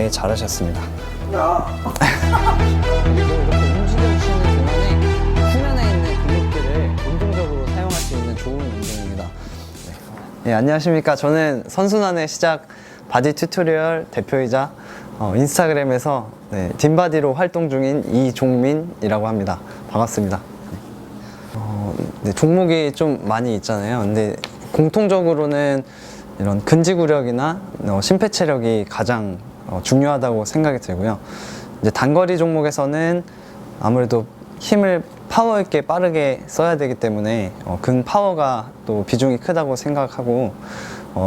네, 잘하셨습니다. 수면에 있는 근육들을 운동적으로 사용할 수 있는 좋은 운동입니다. 네, 안녕하십니까. 저는 선순환의 시작 바디 튜토리얼 대표이자 인스타그램에서 딘바디로 활동 중인 이종민이라고 합니다. 반갑습니다. 네, 종목이 좀 많이 있잖아요. 근데 공통적으로는 이런 근지구력이나 심폐체력이 가장 중요하다고 생각이 들고요. 이제 단거리 종목에서는 아무래도 힘을 파워 있게 빠르게 써야 되기 때문에 근 파워가 또 비중이 크다고 생각하고,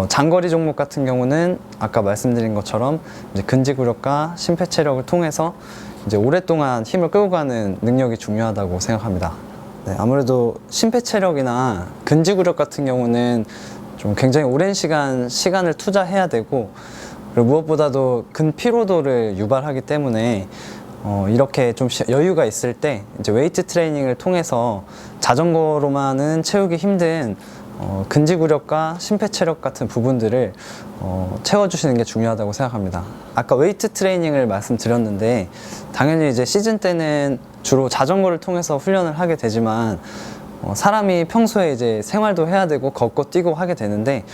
장거리 종목 같은 경우는 아까 말씀드린 것처럼 이제 근지구력과 심폐체력을 통해서 이제 오랫동안 힘을 끌고 가는 능력이 중요하다고 생각합니다. 네, 아무래도 심폐체력이나 근지구력 같은 경우는 좀 굉장히 오랜 시간을 투자해야 되고, 그리고 무엇보다도 근피로도를 유발하기 때문에 이렇게 좀 여유가 있을 때 이제 웨이트 트레이닝을 통해서 자전거로만은 채우기 힘든 근지구력과 심폐체력 같은 부분들을 채워주시는 게 중요하다고 생각합니다. 아까 웨이트 트레이닝을 말씀드렸는데, 당연히 이제 시즌 때는 주로 자전거를 통해서 훈련을 하게 되지만, 사람이 평소에 이제 생활도 해야 되고 걷고 뛰고 하게 되는데,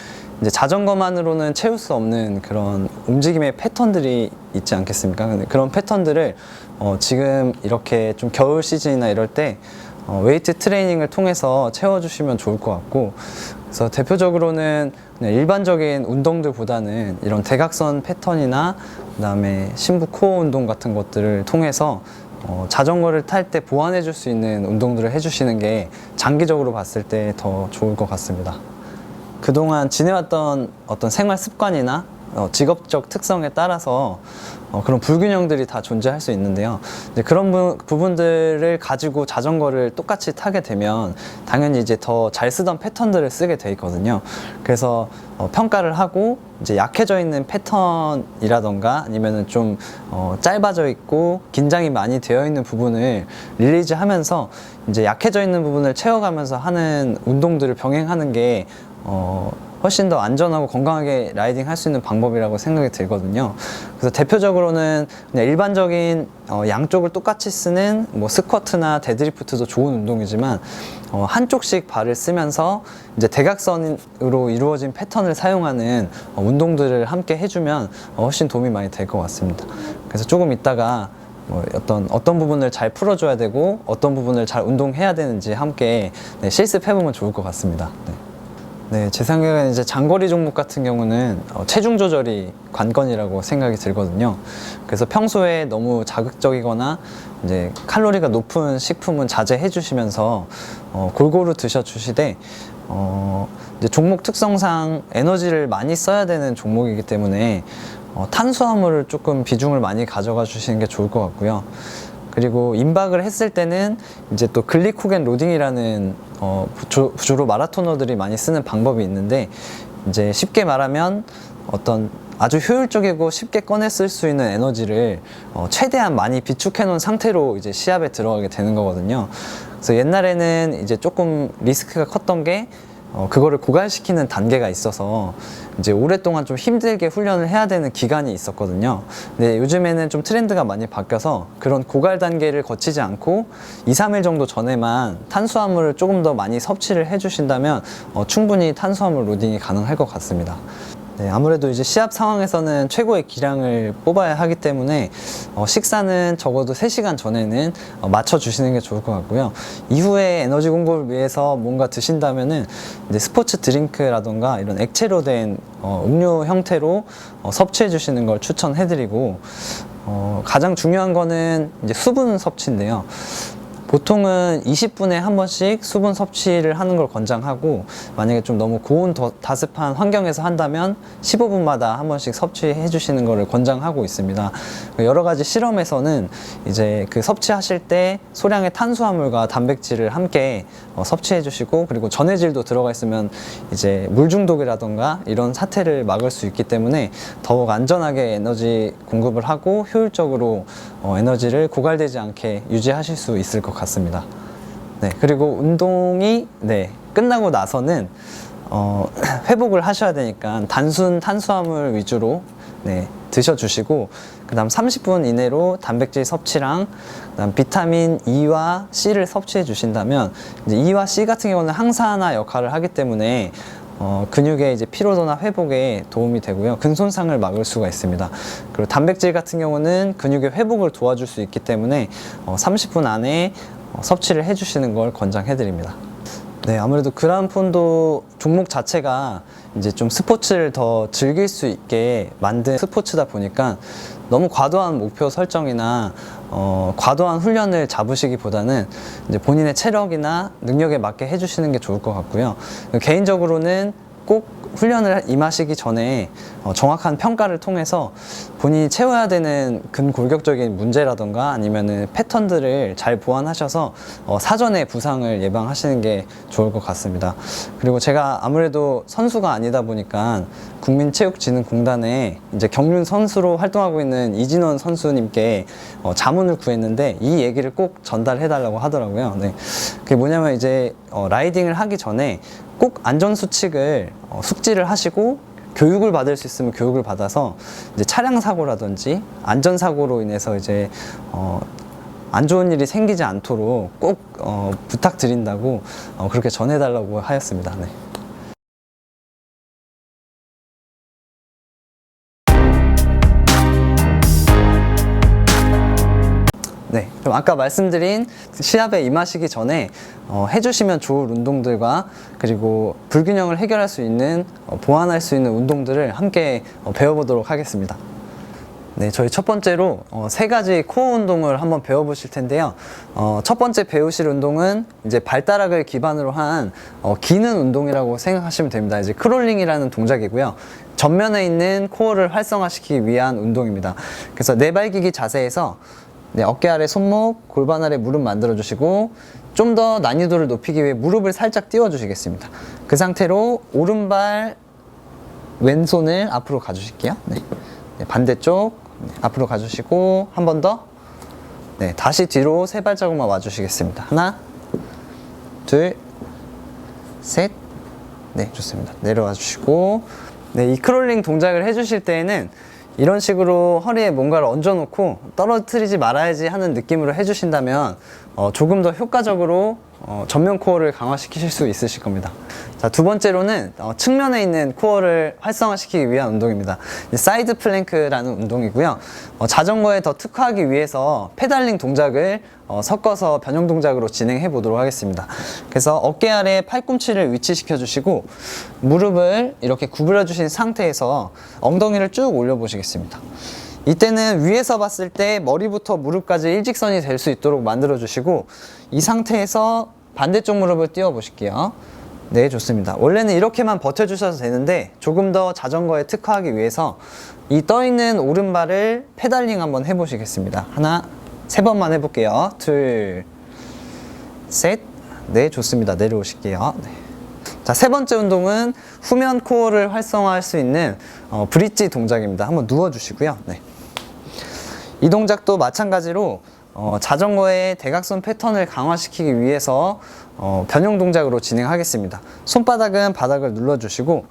이제 자전거만으로는 채울 수 없는 그런 움직임의 패턴들이 있지 않겠습니까? 근데 그런 패턴들을 지금 이렇게 좀 겨울 시즌이나 이럴 때 웨이트 트레이닝을 통해서 채워주시면 좋을 것 같고, 그래서 대표적으로는 그냥 일반적인 운동들보다는 이런 대각선 패턴이나 그 다음에 심부 코어 운동 같은 것들을 통해서 자전거를 탈 때 보완해 줄 수 있는 운동들을 해주시는 게 장기적으로 봤을 때 더 좋을 것 같습니다. 그동안 지내왔던 어떤 생활 습관이나 직업적 특성에 따라서 그런 불균형들이 다 존재할 수 있는데요. 이제 그런 부분들을 가지고 자전거를 똑같이 타게 되면 당연히 이제 더 잘 쓰던 패턴들을 쓰게 돼 있거든요. 그래서 평가를 하고 이제 약해져 있는 패턴이라던가 아니면은 좀 짧아져 있고 긴장이 많이 되어 있는 부분을 릴리즈 하면서 이제 약해져 있는 부분을 채워가면서 하는 운동들을 병행하는 게 훨씬 더 안전하고 건강하게 라이딩 할 수 있는 방법이라고 생각이 들거든요. 그래서 대표적으로는 그냥 일반적인 양쪽을 똑같이 쓰는 뭐 스쿼트나 데드리프트도 좋은 운동이지만, 한쪽씩 발을 쓰면서 이제 대각선으로 이루어진 패턴을 사용하는 운동들을 함께 해주면 훨씬 도움이 많이 될 것 같습니다. 그래서 조금 이따가 어떤 부분을 잘 풀어줘야 되고 어떤 부분을 잘 운동해야 되는지 함께 실습해보면 좋을 것 같습니다. 네, 제 생각에는 이제 장거리 종목 같은 경우는 체중 조절이 관건이라고 생각이 들거든요. 그래서 평소에 너무 자극적이거나 이제 칼로리가 높은 식품은 자제해 주시면서 골고루 드셔 주시되, 이제 종목 특성상 에너지를 많이 써야 되는 종목이기 때문에 탄수화물을 조금 비중을 많이 가져가 주시는 게 좋을 것 같고요. 그리고 임박을 했을 때는 이제 또 글리코겐 로딩이라는 주로 마라토너들이 많이 쓰는 방법이 있는데, 이제 쉽게 말하면 어떤 아주 효율적이고 쉽게 꺼내 쓸 수 있는 에너지를 최대한 많이 비축해 놓은 상태로 이제 시합에 들어가게 되는 거거든요. 그래서 옛날에는 이제 조금 리스크가 컸던 게 그거를 고갈시키는 단계가 있어서 이제 오랫동안 좀 힘들게 훈련을 해야 되는 기간이 있었거든요. 근데 요즘에는 좀 트렌드가 많이 바뀌어서 그런 고갈 단계를 거치지 않고 2, 3일 정도 전에만 탄수화물을 조금 더 많이 섭취를 해주신다면 충분히 탄수화물 로딩이 가능할 것 같습니다. 네, 아무래도 이제 시합 상황에서는 최고의 기량을 뽑아야 하기 때문에 식사는 적어도 3시간 전에는 맞춰주시는 게 좋을 것 같고요. 이후에 에너지 공급을 위해서 뭔가 드신다면은 이제 스포츠 드링크라던가 이런 액체로 된 음료 형태로 섭취해 주시는 걸 추천해드리고, 가장 중요한 거는 이제 수분 섭취인데요. 보통은 20분에 한 번씩 수분 섭취를 하는 걸 권장하고, 만약에 좀 너무 고온 다습한 환경에서 한다면 15분마다 한 번씩 섭취해 주시는 것을 권장하고 있습니다. 여러 가지 실험에서는 이제 그 섭취하실 때 소량의 탄수화물과 단백질을 함께 섭취해 주시고, 그리고 전해질도 들어가 있으면 이제 물 중독이라던가 이런 사태를 막을 수 있기 때문에 더욱 안전하게 에너지 공급을 하고 효율적으로 에너지를 고갈되지 않게 유지하실 수 있을 것 같습니다. 네, 그리고 운동이 끝나고 나서는 회복을 하셔야 되니까 단순 탄수화물 위주로 네, 드셔주시고 그다음 30분 이내로 단백질 섭취랑 그다음 비타민 E와 C를 섭취해 주신다면 이제 E와 C 같은 경우는 항산화 역할을 하기 때문에 근육의 이제 피로도나 회복에 도움이 되고요. 근손상을 막을 수가 있습니다. 그리고 단백질 같은 경우는 근육의 회복을 도와줄 수 있기 때문에 30분 안에 섭취를 해주시는 걸 권장해 드립니다. 네, 아무래도 그란폰도 종목 자체가 이제 좀 스포츠를 더 즐길 수 있게 만든 스포츠다 보니까 너무 과도한 목표 설정이나 과도한 훈련을 잡으시기보다는 이제 본인의 체력이나 능력에 맞게 해주시는 게 좋을 것 같고요. 개인적으로는 꼭 훈련을 임하시기 전에 정확한 평가를 통해서 본인이 채워야 되는 근골격적인 문제라던가 아니면은 패턴들을 잘 보완하셔서 사전에 부상을 예방하시는 게 좋을 것 같습니다. 그리고 제가 아무래도 선수가 아니다 보니까 국민체육진흥공단에 이제 경륜 선수로 활동하고 있는 이진원 선수님께 자문을 구했는데 이 얘기를 꼭 전달해 달라고 하더라고요. 네. 그게 뭐냐면 이제 라이딩을 하기 전에 꼭 안전수칙을 숙지를 하시고 교육을 받을 수 있으면 교육을 받아서 이제 차량 사고라든지 안전사고로 인해서 이제 안 좋은 일이 생기지 않도록 꼭 부탁드린다고 그렇게 전해달라고 하였습니다. 네. 네, 그럼 아까 말씀드린 시합에 임하시기 전에 해주시면 좋을 운동들과 그리고 불균형을 해결할 수 있는 보완할 수 있는 운동들을 함께 배워보도록 하겠습니다. 네, 저희 첫 번째로 세 가지 코어 운동을 한번 배워보실 텐데요. 첫 번째 배우실 운동은 이제 발가락을 기반으로 한 기는 운동이라고 생각하시면 됩니다. 이제 크롤링이라는 동작이고요. 전면에 있는 코어를 활성화시키기 위한 운동입니다. 그래서 내발기기 자세에서 네, 어깨 아래 손목, 골반 아래 무릎 만들어 주시고 좀 더 난이도를 높이기 위해 무릎을 살짝 띄워 주시겠습니다. 그 상태로 오른발 왼손을 앞으로 가주실게요. 네. 네, 반대쪽 네, 앞으로 가주시고 한 번 더 네, 다시 뒤로 세 발자국만 와주시겠습니다. 하나 둘 셋 네, 좋습니다. 내려와 주시고 네, 이 크롤링 동작을 해주실 때에는 이런 식으로 허리에 뭔가를 얹어놓고 떨어뜨리지 말아야지 하는 느낌으로 해주신다면 조금 더 효과적으로 전면 코어를 강화시키실 수 있으실 겁니다. 자, 두 번째로는 측면에 있는 코어를 활성화시키기 위한 운동입니다. 사이드 플랭크라는 운동이고요. 자전거에 더 특화하기 위해서 페달링 동작을 섞어서 변형 동작으로 진행해 보도록 하겠습니다. 그래서 어깨 아래 팔꿈치를 위치시켜 주시고 무릎을 이렇게 구부려 주신 상태에서 엉덩이를 쭉 올려 보시겠습니다. 이때는 위에서 봤을 때 머리부터 무릎까지 일직선이 될 수 있도록 만들어 주시고 이 상태에서 반대쪽 무릎을 띄워 보실게요. 네, 좋습니다. 원래는 이렇게만 버텨 주셔도 되는데 조금 더 자전거에 특화하기 위해서 이 떠 있는 오른발을 페달링 한번 해 보시겠습니다. 하나, 세 번만 해볼게요. 둘, 셋. 네, 좋습니다. 내려오실게요. 네. 자, 세 번째 운동은 후면 코어를 활성화할 수 있는 브릿지 동작입니다. 한번 누워주시고요. 네. 이 동작도 마찬가지로 자전거의 대각선 패턴을 강화시키기 위해서 변형 동작으로 진행하겠습니다. 손바닥은 바닥을 눌러주시고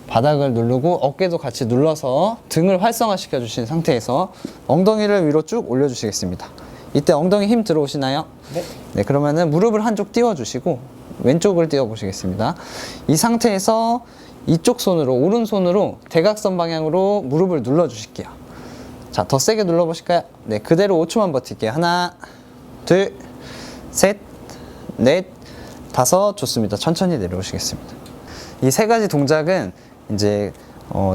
바닥을 누르고 어깨도 같이 눌러서 등을 활성화시켜 주신 상태에서 엉덩이를 위로 쭉 올려주시겠습니다. 이때 엉덩이 힘 들어오시나요? 네. 네, 그러면은 무릎을 한쪽 띄워주시고 왼쪽을 띄워보시겠습니다. 이 상태에서 이쪽 손으로 오른손으로 대각선 방향으로 무릎을 눌러주실게요. 자, 더 세게 눌러보실까요? 네, 그대로 5초만 버틸게요. 하나, 둘, 셋, 넷, 다섯. 좋습니다. 천천히 내려오시겠습니다. 이 세 가지 동작은 이제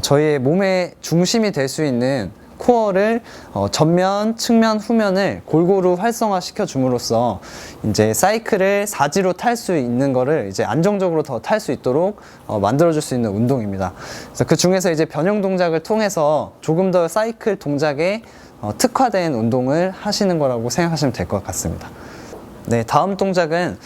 저희의 몸의 중심이 될 수 있는 코어를 전면, 측면, 후면을 골고루 활성화시켜 줌으로써 이제 사이클을 사지로 탈 수 있는 거를 이제 안정적으로 더 탈 수 있도록 만들어 줄 수 있는 운동입니다. 그래서 그 중에서 이제 변형 동작을 통해서 조금 더 사이클 동작에 특화된 운동을 하시는 거라고 생각하시면 될 것 같습니다. 네, 다음 동작은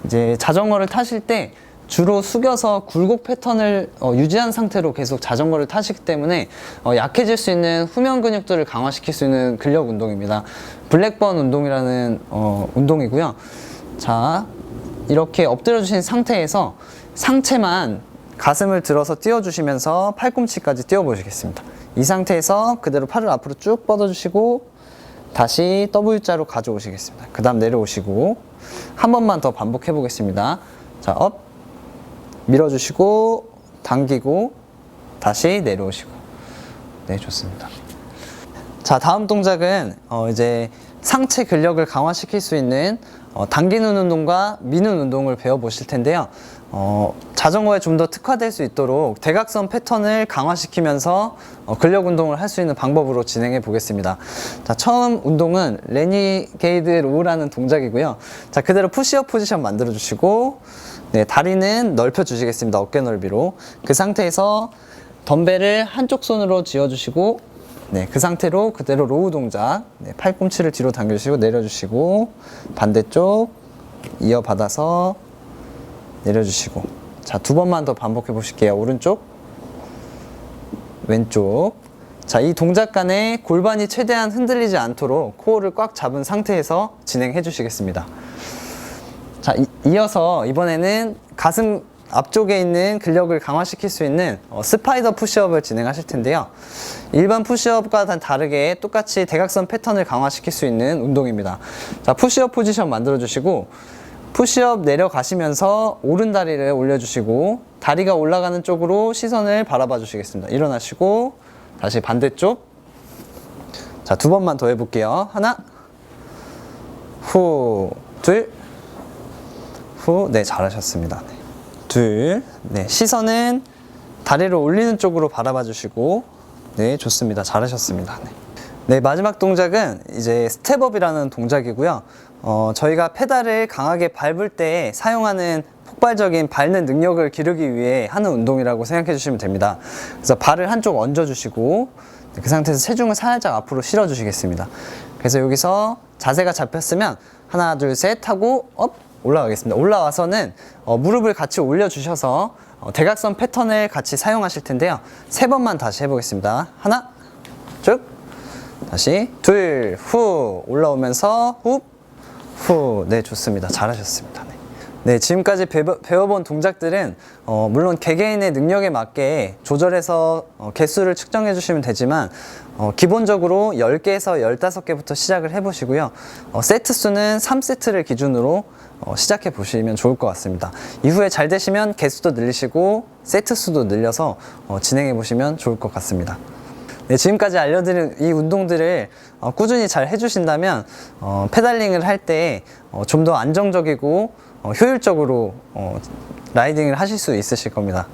이제 자전거를 타실 때 주로 숙여서 굴곡 패턴을 유지한 상태로 계속 자전거를 타시기 때문에 약해질 수 있는 후면 근육들을 강화시킬 수 있는 근력 운동입니다. 블랙번 운동이라는 운동이고요. 자, 이렇게 엎드려 주신 상태에서 상체만 가슴을 들어서 띄워주시면서 팔꿈치까지 띄워보시겠습니다. 이 상태에서 그대로 팔을 앞으로 쭉 뻗어주시고 다시 W자로 가져오시겠습니다. 그 다음 내려오시고 한 번만 더 반복해 보겠습니다. 자, 업 밀어주시고 당기고 다시 내려오시고. 네, 좋습니다. 자, 다음 동작은 이제 상체 근력을 강화시킬 수 있는 당기는 운동과 미는 운동을 배워보실 텐데요. 자전거에 좀 더 특화될 수 있도록 대각선 패턴을 강화시키면서 근력 운동을 할 수 있는 방법으로 진행해 보겠습니다. 자, 처음 운동은 레니게이드 로우라는 동작이고요. 자, 그대로 푸시업 포지션 만들어 주시고, 네, 다리는 넓혀 주시겠습니다. 어깨 넓이로. 그 상태에서 덤벨을 한쪽 손으로 쥐어 주시고, 네, 그 상태로 그대로 로우 동작, 네, 팔꿈치를 뒤로 당겨주시고 내려주시고 반대쪽 이어받아서 내려주시고. 자, 두 번만 더 반복해 보실게요. 오른쪽 왼쪽. 자, 이 동작 간에 골반이 최대한 흔들리지 않도록 코어를 꽉 잡은 상태에서 진행해 주시겠습니다. 자, 이어서 이번에는 가슴 앞쪽에 있는 근력을 강화시킬 수 있는 스파이더 푸시업을 진행하실 텐데요. 일반 푸시업과 다르게 똑같이 대각선 패턴을 강화시킬 수 있는 운동입니다. 자, 푸시업 포지션 만들어 주시고 푸시업 내려가시면서 오른 다리를 올려주시고 다리가 올라가는 쪽으로 시선을 바라봐 주시겠습니다. 일어나시고 다시 반대쪽. 자, 두 번만 더 해볼게요. 하나, 후, 둘, 후. 네, 잘하셨습니다. 네. 둘, 네, 시선은 다리를 올리는 쪽으로 바라봐 주시고, 네, 좋습니다. 잘하셨습니다. 네. 네, 마지막 동작은 이제 스텝업이라는 동작이고요. 저희가 페달을 강하게 밟을 때 사용하는 폭발적인 밟는 능력을 기르기 위해 하는 운동이라고 생각해 주시면 됩니다. 그래서 발을 한쪽 얹어 주시고 그 상태에서 체중을 살짝 앞으로 실어 주시겠습니다. 그래서 여기서 자세가 잡혔으면 하나, 둘, 셋 하고 업 올라가겠습니다. 올라와서는 무릎을 같이 올려주셔서 대각선 패턴을 같이 사용하실 텐데요. 세 번만 다시 해보겠습니다. 하나, 쭉, 다시 둘, 후, 올라오면서 후, 후. 네, 좋습니다. 잘하셨습니다. 네. 네, 지금까지 배워본 동작들은 물론 개개인의 능력에 맞게 조절해서 개수를 측정해 주시면 되지만 기본적으로 10개에서 15개부터 시작을 해보시고요. 세트 수는 3세트를 기준으로 시작해 보시면 좋을 것 같습니다. 이후에 잘 되시면 개수도 늘리시고 세트 수도 늘려서 진행해 보시면 좋을 것 같습니다. 네, 지금까지 알려드린 이 운동들을 꾸준히 잘 해주신다면 페달링을 할 때 좀 더 안정적이고 효율적으로 라이딩을 하실 수 있으실 겁니다.